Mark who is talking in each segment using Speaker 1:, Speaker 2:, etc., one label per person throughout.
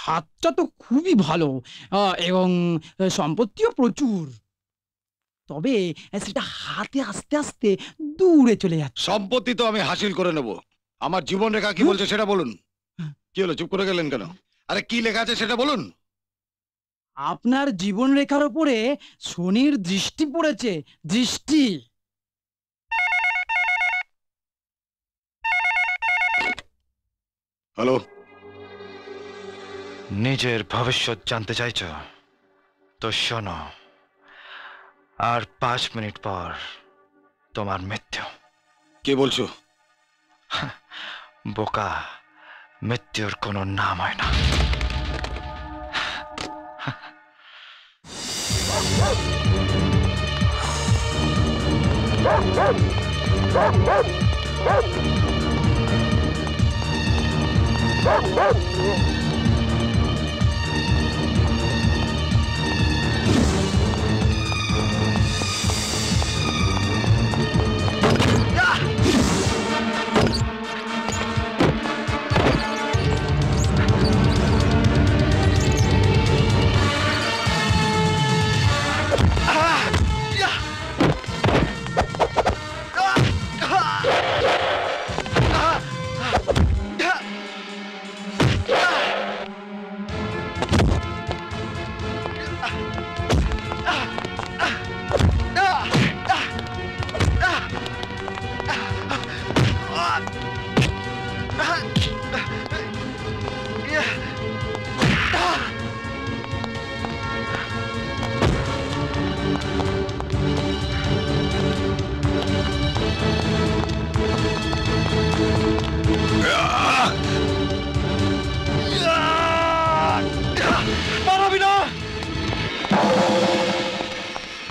Speaker 1: হাতটা তো খুবই ভালো, এবং সম্পত্তিও প্রচুর। তবে সেটা হাতে আস্তে আস্তে দূরে চলে যাচ্ছে।
Speaker 2: সম্পত্তি তো আমি হাসিল করে নেব। আমার জীবন রেখা কি বলছে সেটা বলুন। কি হলো, চুপ করে গেলেন কেন? আরে কি লেখা আছে সেটা বলুন।
Speaker 1: আপনার জীবন রেখার উপরে শনির দৃষ্টি পড়েছে, দৃষ্টি।
Speaker 2: হ্যালো,
Speaker 3: নিজের ভবিষ্যৎ জানতে চাইছ তো শোনো, আর 5 মিনিট পর তোমার মৃত্যু।
Speaker 2: কে বলছো?
Speaker 3: বোকা, মৃত্যুর কোনো নাম হয় না।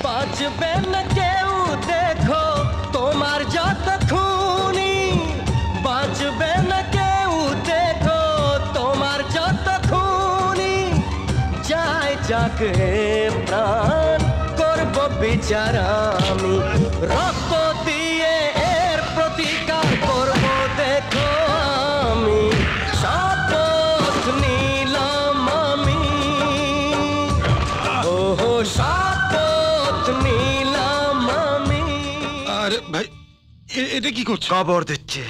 Speaker 4: বাঁচবে না কেউ, দেখো তোমার যত খুনি। বাঁচবে না কেউ, দেখো তোমার যত খুনি। যাই যাক হে প্রাণ, করব বিচার আমি। রক্ত দিয়ে এর প্রতিকার করব দেখো আমি। শপথ নিলাম আমি, ওহো শপথ নিলাম আমি।
Speaker 2: আরে ভাই, এটা কি করছো?
Speaker 3: কবর দিচ্ছে।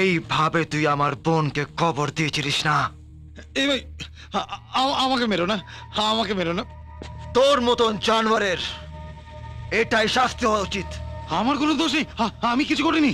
Speaker 3: এইভাবে তুই আমার বোনকে কবর দিয়েছিলিস না?
Speaker 2: এই ভাই, আমাকে মেরো না, আমাকে মেরো না।
Speaker 3: তোর মতন জানোয়ারের এটাই শাস্তি হওয়া উচিত।
Speaker 2: আমার কোনো দোষ নেই, আমি কিছু করিনি।